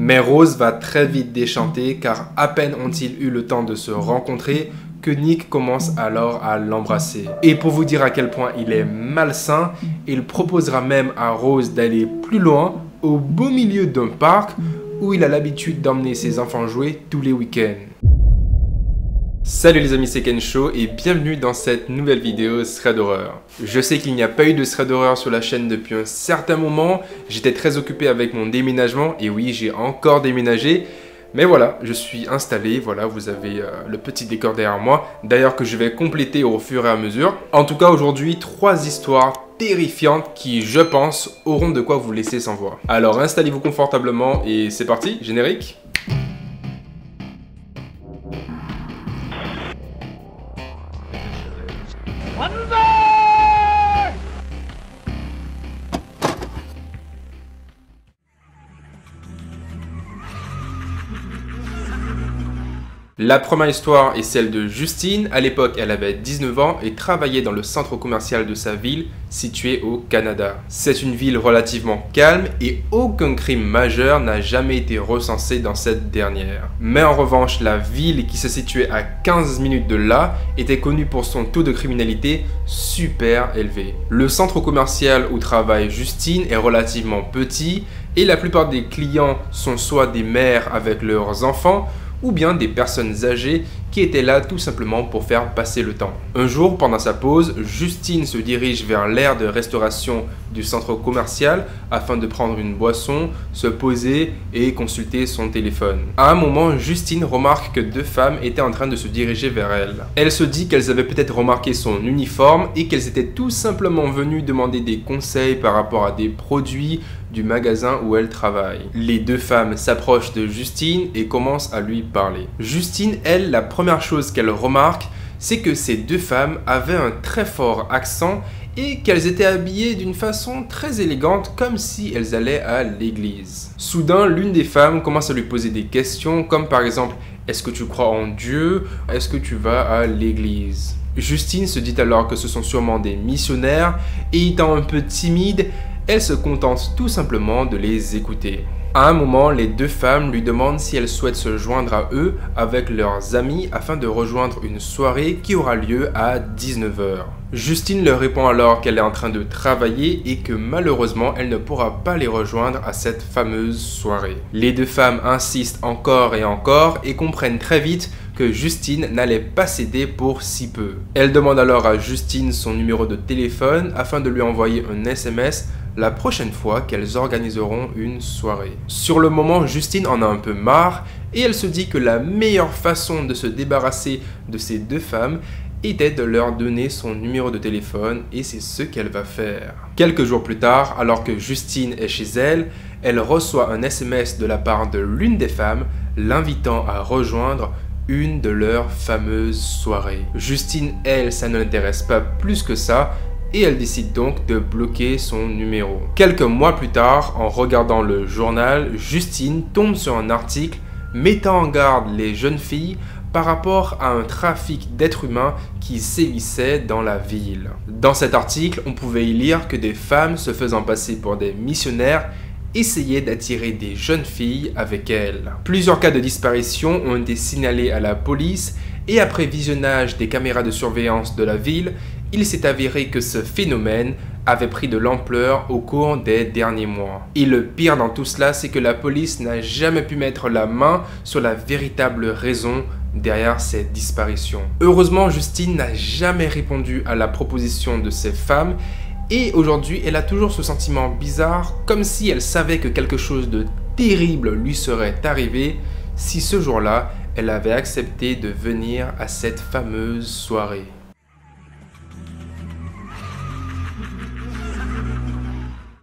Mais Rose va très vite déchanter car à peine ont-ils eu le temps de se rencontrer que Nick commence alors à l'embrasser. Et pour vous dire à quel point il est malsain, il proposera même à Rose d'aller plus loin, au beau milieu d'un parc où il a l'habitude d'emmener ses enfants jouer tous les week-ends. Salut les amis, c'est Kensho et bienvenue dans cette nouvelle vidéo Thread Horror. Je sais qu'il n'y a pas eu de Thread Horror sur la chaîne depuis un certain moment, j'étais très occupé avec mon déménagement et oui, j'ai encore déménagé. Mais voilà, je suis installé, voilà, vous avez le petit décor derrière moi, d'ailleurs que je vais compléter au fur et à mesure. En tout cas, aujourd'hui, 3 histoires terrifiantes qui, je pense, auront de quoi vous laisser sans voix. Alors installez-vous confortablement et c'est parti, générique. La première histoire est celle de Justine. À l'époque, elle avait 19 ans et travaillait dans le centre commercial de sa ville, situé au Canada. C'est une ville relativement calme et aucun crime majeur n'a jamais été recensé dans cette dernière. Mais en revanche, la ville qui se situait à 15 minutes de là était connue pour son taux de criminalité super élevé. Le centre commercial où travaille Justine est relativement petit et la plupart des clients sont soit des mères avec leurs enfants, ou bien des personnes âgées qui étaient là tout simplement pour faire passer le temps. Un jour, pendant sa pause, Justine se dirige vers l'aire de restauration du centre commercial afin de prendre une boisson, se poser et consulter son téléphone. À un moment, Justine remarque que 2 femmes étaient en train de se diriger vers elle. Elle se dit qu'elles avaient peut-être remarqué son uniforme et qu'elles étaient tout simplement venues demander des conseils par rapport à des produits du magasin où elle travaille. Les 2 femmes s'approchent de Justine et commencent à lui parler. Justine, elle, la première chose qu'elle remarque, c'est que ces 2 femmes avaient un très fort accent et qu'elles étaient habillées d'une façon très élégante comme si elles allaient à l'église. Soudain, l'une des femmes commence à lui poser des questions comme par exemple « Est-ce que tu crois en Dieu? Est-ce que tu vas à l'église ?» Justine se dit alors que ce sont sûrement des missionnaires et étant un peu timide, elle se contente tout simplement de les écouter. À un moment, les 2 femmes lui demandent si elles souhaitent se joindre à eux avec leurs amis afin de rejoindre une soirée qui aura lieu à 19 h. Justine leur répond alors qu'elle est en train de travailler et que malheureusement elle ne pourra pas les rejoindre à cette fameuse soirée. Les 2 femmes insistent encore et comprennent très vite que Justine n'allait pas céder pour si peu. Elle demande alors à Justine son numéro de téléphone afin de lui envoyer un SMS la prochaine fois qu'elles organiseront une soirée. Sur le moment, Justine en a un peu marre et elle se dit que la meilleure façon de se débarrasser de ces 2 femmes était de leur donner son numéro de téléphone et c'est ce qu'elle va faire. Quelques jours plus tard, alors que Justine est chez elle, elle reçoit un SMS de la part de l'une des femmes l'invitant à rejoindre une de leurs fameuses soirées. Justine, elle, ça ne l'intéresse pas plus que ça et elle décide donc de bloquer son numéro. Quelques mois plus tard, en regardant le journal, Justine tombe sur un article mettant en garde les jeunes filles par rapport à un trafic d'êtres humains qui sévissait dans la ville. Dans cet article, on pouvait y lire que des femmes se faisant passer pour des missionnaires essayaient d'attirer des jeunes filles avec elles. Plusieurs cas de disparition ont été signalés à la police et après visionnage des caméras de surveillance de la ville, il s'est avéré que ce phénomène avait pris de l'ampleur au cours des derniers mois. Et le pire dans tout cela, c'est que la police n'a jamais pu mettre la main sur la véritable raison derrière cette disparition. Heureusement, Justine n'a jamais répondu à la proposition de ces femmes et aujourd'hui, elle a toujours ce sentiment bizarre, comme si elle savait que quelque chose de terrible lui serait arrivé si ce jour-là, elle avait accepté de venir à cette fameuse soirée.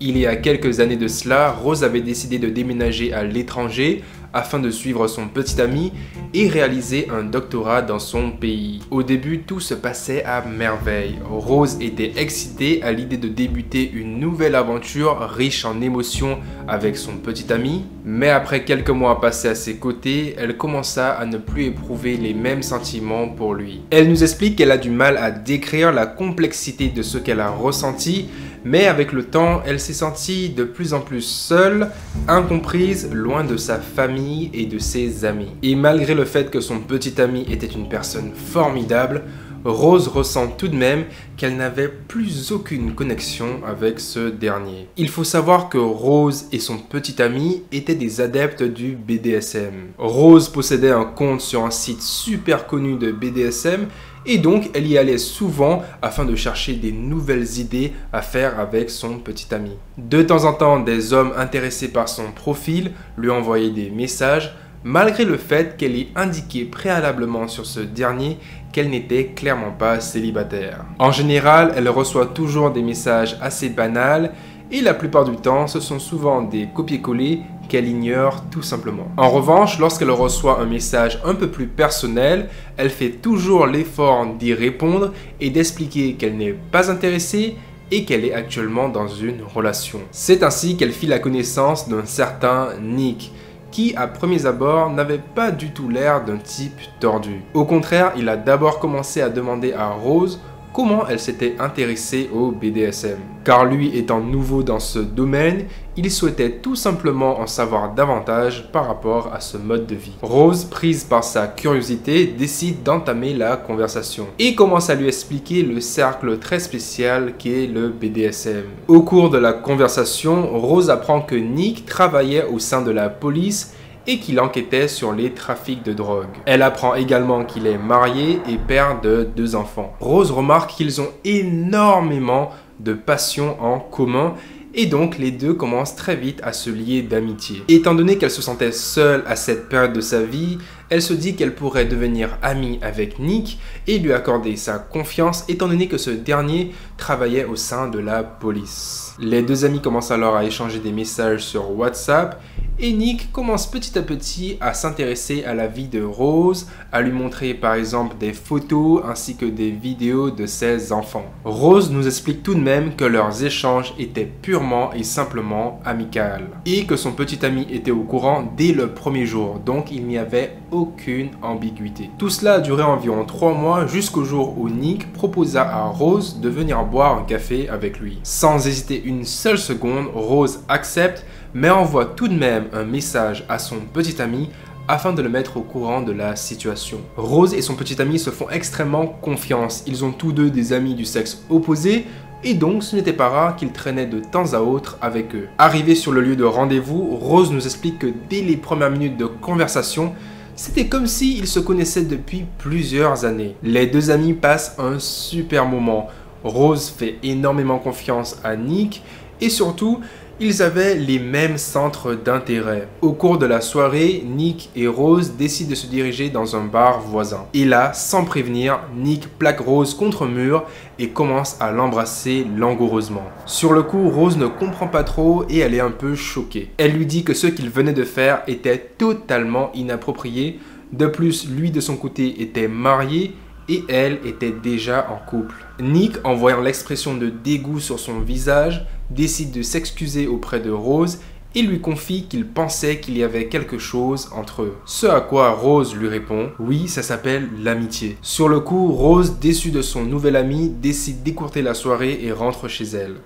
Il y a quelques années de cela, Rose avait décidé de déménager à l'étranger afin de suivre son petit ami et réaliser un doctorat dans son pays. Au début, tout se passait à merveille. Rose était excitée à l'idée de débuter une nouvelle aventure riche en émotions avec son petit ami, mais après quelques mois passés à ses côtés, elle commença à ne plus éprouver les mêmes sentiments pour lui. Elle nous explique qu'elle a du mal à décrire la complexité de ce qu'elle a ressenti, Mais avec le temps, elle s'est sentie de plus en plus seule, incomprise, loin de sa famille et de ses amis. Et malgré le fait que son petit ami était une personne formidable, Rose ressent tout de même qu'elle n'avait plus aucune connexion avec ce dernier. Il faut savoir que Rose et son petit ami étaient des adeptes du BDSM. Rose possédait un compte sur un site super connu de BDSM et donc elle y allait souvent afin de chercher des nouvelles idées à faire avec son petit ami. De temps en temps, des hommes intéressés par son profil lui envoyaient des messages, malgré le fait qu'elle ait indiqué préalablement sur ce dernier qu'elle n'était clairement pas célibataire. En général, elle reçoit toujours des messages assez banals et la plupart du temps, ce sont souvent des copier-coller qu'elle ignore tout simplement. En revanche, lorsqu'elle reçoit un message un peu plus personnel, elle fait toujours l'effort d'y répondre et d'expliquer qu'elle n'est pas intéressée et qu'elle est actuellement dans une relation. C'est ainsi qu'elle fit la connaissance d'un certain Nick, qui à premiers abords n'avait pas du tout l'air d'un type tordu. Au contraire, il a d'abord commencé à demander à Rose comment elle s'était intéressée au BDSM. Car lui étant nouveau dans ce domaine, il souhaitait tout simplement en savoir davantage par rapport à ce mode de vie. Rose, prise par sa curiosité, décide d'entamer la conversation et commence à lui expliquer le cercle très spécial qu'est le BDSM. Au cours de la conversation, Rose apprend que Nick travaillait au sein de la police et qu'il enquêtait sur les trafics de drogue. Elle apprend également qu'il est marié et père de 2 enfants. Rose remarque qu'ils ont énormément de passions en commun et donc les deux commencent très vite à se lier d'amitié. Étant donné qu'elle se sentait seule à cette période de sa vie, elle se dit qu'elle pourrait devenir amie avec Nick et lui accorder sa confiance étant donné que ce dernier travaillait au sein de la police. Les 2 amis commencent alors à échanger des messages sur WhatsApp et Nick commence petit à petit à s'intéresser à la vie de Rose, à lui montrer par exemple des photos ainsi que des vidéos de ses enfants. Rose nous explique tout de même que leurs échanges étaient purement et simplement amicaux et que son petit ami était au courant dès le premier jour, donc il n'y avait aucune ambiguïté. Tout cela a duré environ 3 mois jusqu'au jour où Nick proposa à Rose de venir boire un café avec lui. Sans hésiter une seule seconde, Rose accepte mais envoie tout de même un message à son petit ami afin de le mettre au courant de la situation. Rose et son petit ami se font extrêmement confiance. Ils ont tous deux des amis du sexe opposé et donc ce n'était pas rare qu'ils traînaient de temps à autre avec eux. Arrivé sur le lieu de rendez-vous, Rose nous explique que dès les premières minutes de conversation, c'était comme s'ils se connaissaient depuis plusieurs années. Les 2 amis passent un super moment. Rose fait énormément confiance à Nick et surtout, ils avaient les mêmes centres d'intérêt. Au cours de la soirée, Nick et Rose décident de se diriger dans un bar voisin. Et là, sans prévenir, Nick plaque Rose contre un mur et commence à l'embrasser langoureusement. Sur le coup, Rose ne comprend pas trop et elle est un peu choquée. Elle lui dit que ce qu'il venait de faire était totalement inapproprié. De plus, lui de son côté était marié et elle était déjà en couple. Nick, en voyant l'expression de dégoût sur son visage, décide de s'excuser auprès de Rose et lui confie qu'il pensait qu'il y avait quelque chose entre eux. Ce à quoi Rose lui répond « Oui, ça s'appelle l'amitié ». Sur le coup, Rose, déçue de son nouvel ami, décide d'écourter la soirée et rentre chez elle.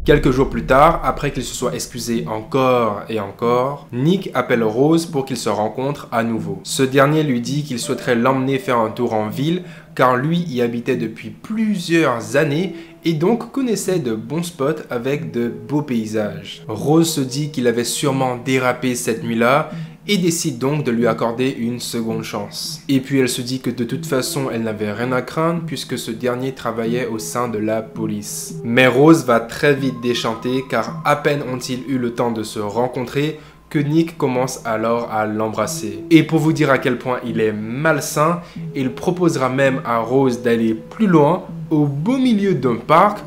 Quelques jours plus tard, après qu'il se soit excusé encore et encore, Nick appelle Rose pour qu'ils se rencontrent à nouveau. Ce dernier lui dit qu'il souhaiterait l'emmener faire un tour en ville car lui y habitait depuis plusieurs années et donc connaissait de bons spots avec de beaux paysages. Rose se dit qu'il avait sûrement dérapé cette nuit-là et décide donc de lui accorder une seconde chance. Et puis elle se dit que de toute façon elle n'avait rien à craindre puisque ce dernier travaillait au sein de la police. Mais Rose va très vite déchanter car à peine ont-ils eu le temps de se rencontrer que Nick commence alors à l'embrasser. Et pour vous dire à quel point il est malsain, il proposera même à Rose d'aller plus loin au beau milieu d'un parc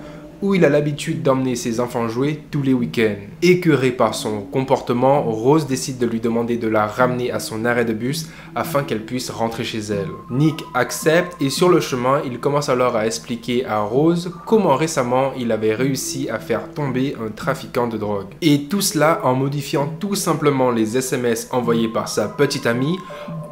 où il a l'habitude d'emmener ses enfants jouer tous les week-ends. Écœurée par son comportement, Rose décide de lui demander de la ramener à son arrêt de bus afin qu'elle puisse rentrer chez elle. Nick accepte et sur le chemin, il commence alors à expliquer à Rose comment récemment il avait réussi à faire tomber un trafiquant de drogue. Et tout cela en modifiant tout simplement les SMS envoyés par sa petite amie,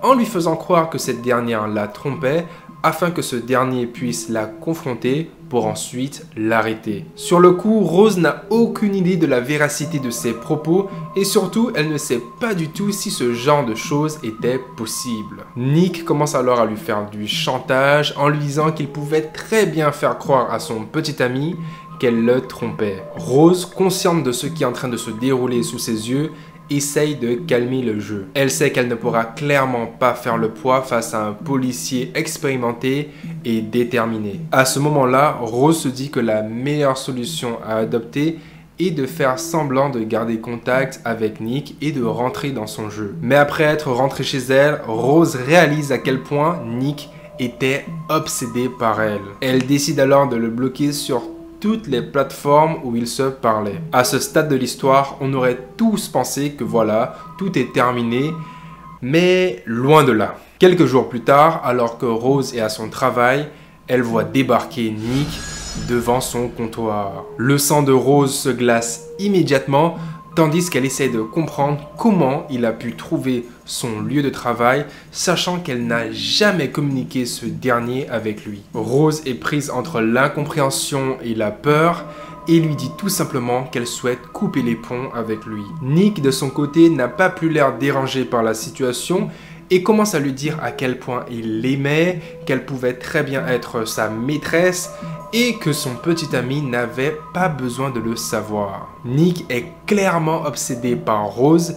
en lui faisant croire que cette dernière la trompait afin que ce dernier puisse la confronter pour ensuite l'arrêter. Sur le coup, Rose n'a aucune idée de la véracité de ses propos et surtout, elle ne sait pas du tout si ce genre de choses était possible. Nick commence alors à lui faire du chantage en lui disant qu'il pouvait très bien faire croire à son petit ami qu'elle le trompait. Rose, consciente de ce qui est en train de se dérouler sous ses yeux, essaye de calmer le jeu. Elle sait qu'elle ne pourra clairement pas faire le poids face à un policier expérimenté et déterminé. À ce moment-là, Rose se dit que la meilleure solution à adopter est de faire semblant de garder contact avec Nick et de rentrer dans son jeu. Mais après être rentrée chez elle, Rose réalise à quel point Nick était obsédé par elle. Elle décide alors de le bloquer sur toutes les plateformes où ils se parlaient. À ce stade de l'histoire, on aurait tous pensé que voilà, tout est terminé, mais loin de là. Quelques jours plus tard, alors que Rose est à son travail, elle voit débarquer Nick devant son comptoir. Le sang de Rose se glace immédiatement, tandis qu'elle essaie de comprendre comment il a pu trouver son lieu de travail, sachant qu'elle n'a jamais communiqué ce dernier avec lui. Rose est prise entre l'incompréhension et la peur et lui dit tout simplement qu'elle souhaite couper les ponts avec lui. Nick, de son côté, n'a pas plus l'air dérangé par la situation et commence à lui dire à quel point il l'aimait, qu'elle pouvait très bien être sa maîtresse et que son petit ami n'avait pas besoin de le savoir. Nick est clairement obsédé par Rose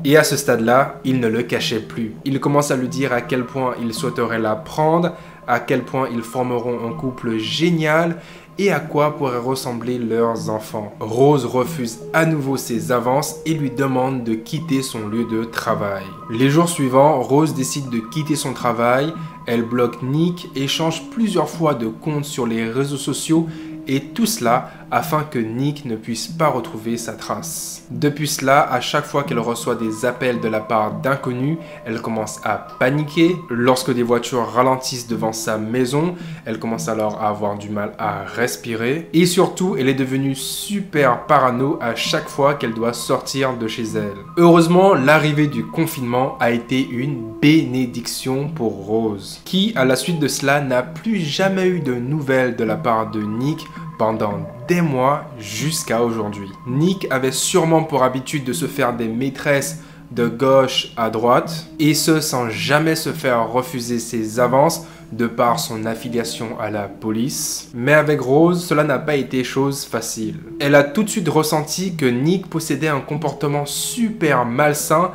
et à ce stade-là, il ne le cachait plus. Il commence à lui dire à quel point il souhaiterait la prendre, à quel point ils formeront un couple génial et à quoi pourraient ressembler leurs enfants. Rose refuse à nouveau ses avances et lui demande de quitter son lieu de travail. Les jours suivants, Rose décide de quitter son travail, elle bloque Nick et change plusieurs fois de compte sur les réseaux sociaux et tout cela afin que Nick ne puisse pas retrouver sa trace. Depuis cela, à chaque fois qu'elle reçoit des appels de la part d'inconnus, elle commence à paniquer. Lorsque des voitures ralentissent devant sa maison, elle commence alors à avoir du mal à respirer. Et surtout, elle est devenue super parano à chaque fois qu'elle doit sortir de chez elle. Heureusement, l'arrivée du confinement a été une bénédiction pour Rose, qui, à la suite de cela, n'a plus jamais eu de nouvelles de la part de Nick pendant des mois jusqu'à aujourd'hui. Nick avait sûrement pour habitude de se faire des maîtresses de gauche à droite, et ce sans jamais se faire refuser ses avances de par son affiliation à la police. Mais avec Rose, cela n'a pas été chose facile. Elle a tout de suite ressenti que Nick possédait un comportement super malsain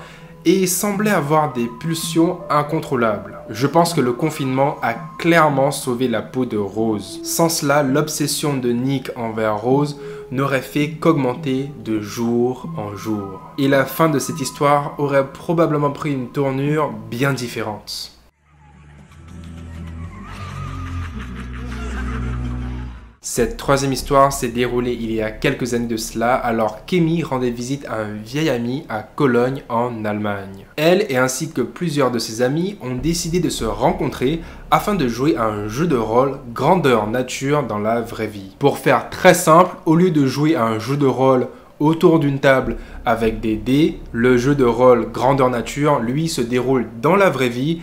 et semblait avoir des pulsions incontrôlables. Je pense que le confinement a clairement sauvé la peau de Rose. Sans cela, l'obsession de Nick envers Rose n'aurait fait qu'augmenter de jour en jour. Et la fin de cette histoire aurait probablement pris une tournure bien différente. Cette troisième histoire s'est déroulée il y a quelques années de cela, alors qu'Amy rendait visite à un vieil ami à Cologne en Allemagne. Elle et ainsi que plusieurs de ses amis ont décidé de se rencontrer afin de jouer à un jeu de rôle grandeur nature dans la vraie vie. Pour faire très simple, au lieu de jouer à un jeu de rôle autour d'une table avec des dés, le jeu de rôle grandeur nature, lui, se déroule dans la vraie vie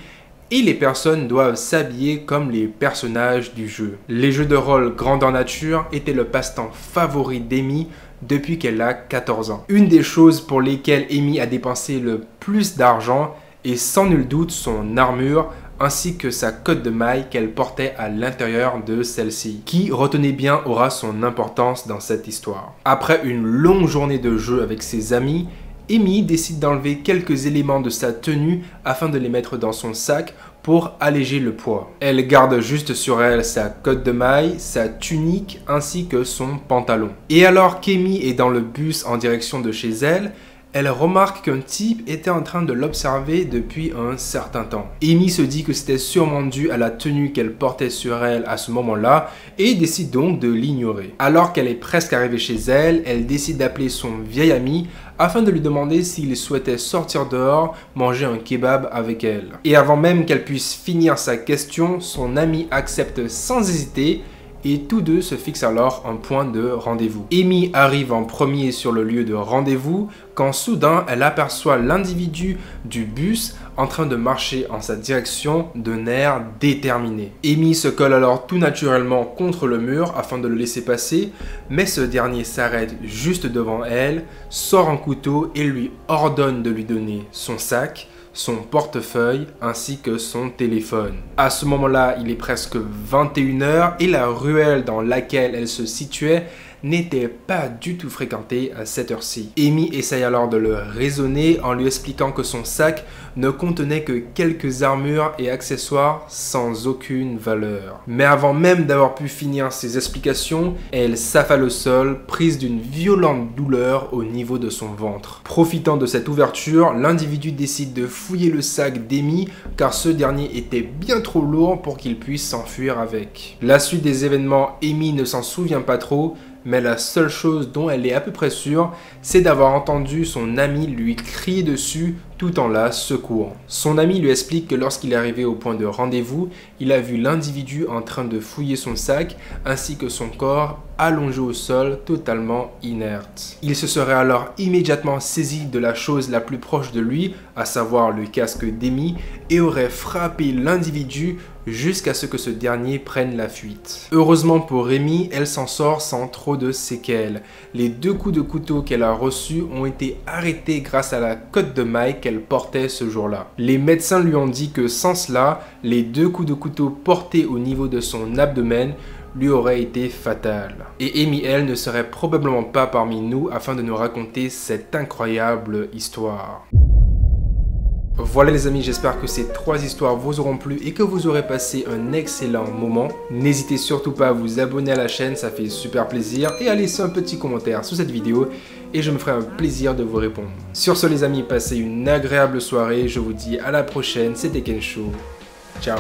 et les personnes doivent s'habiller comme les personnages du jeu. Les jeux de rôle grandeur nature étaient le passe-temps favori d'Amy depuis qu'elle a 14 ans. Une des choses pour lesquelles Amy a dépensé le plus d'argent est sans nul doute son armure ainsi que sa cotte de maille qu'elle portait à l'intérieur de celle-ci, qui, retenez bien, aura son importance dans cette histoire. Après une longue journée de jeu avec ses amis, Amy décide d'enlever quelques éléments de sa tenue afin de les mettre dans son sac pour alléger le poids. Elle garde juste sur elle sa cotte de maille, sa tunique ainsi que son pantalon. Et alors qu'Amy est dans le bus en direction de chez elle, elle remarque qu'un type était en train de l'observer depuis un certain temps. Amy se dit que c'était sûrement dû à la tenue qu'elle portait sur elle à ce moment-là et décide donc de l'ignorer. Alors qu'elle est presque arrivée chez elle, elle décide d'appeler son vieil ami afin de lui demander s'il souhaitait sortir dehors, manger un kebab avec elle. Et avant même qu'elle puisse finir sa question, son ami accepte sans hésiter et tous deux se fixent alors un point de rendez-vous. Amy arrive en premier sur le lieu de rendez-vous quand soudain elle aperçoit l'individu du bus en train de marcher en sa direction d'un air déterminé. Amy se colle alors tout naturellement contre le mur afin de le laisser passer, mais ce dernier s'arrête juste devant elle, sort un couteau et lui ordonne de lui donner son sac, son portefeuille ainsi que son téléphone. À ce moment-là, il est presque 21h et la ruelle dans laquelle elle se situait n'était pas du tout fréquentée à cette heure-ci. Amy essaye alors de le raisonner en lui expliquant que son sac ne contenait que quelques armures et accessoires sans aucune valeur. Mais avant même d'avoir pu finir ses explications, elle s'affale au sol, prise d'une violente douleur au niveau de son ventre. Profitant de cette ouverture, l'individu décide de fouiller le sac d'Amy car ce dernier était bien trop lourd pour qu'il puisse s'enfuir avec. La suite des événements, Amy ne s'en souvient pas trop, mais la seule chose dont elle est à peu près sûre, c'est d'avoir entendu son ami lui crier dessus tout en la secouant. Son ami lui explique que lorsqu'il est arrivé au point de rendez-vous, il a vu l'individu en train de fouiller son sac ainsi que son corps allongé au sol totalement inerte. Il se serait alors immédiatement saisi de la chose la plus proche de lui, à savoir le casque d'Amy, et aurait frappé l'individu jusqu'à ce que ce dernier prenne la fuite. Heureusement pour Amy, elle s'en sort sans trop de séquelles. Les 2 coups de couteau qu'elle a reçus ont été arrêtés grâce à la cotte de maille qu'elle portait ce jour-là. Les médecins lui ont dit que sans cela, les 2 coups de couteau portés au niveau de son abdomen lui auraient été fatals. Et Amy, elle, ne serait probablement pas parmi nous afin de nous raconter cette incroyable histoire. Voilà les amis, j'espère que ces 3 histoires vous auront plu et que vous aurez passé un excellent moment. N'hésitez surtout pas à vous abonner à la chaîne, ça fait super plaisir, et à laisser un petit commentaire sous cette vidéo et je me ferai un plaisir de vous répondre. Sur ce les amis, passez une agréable soirée, je vous dis à la prochaine, c'était Kensho. Ciao.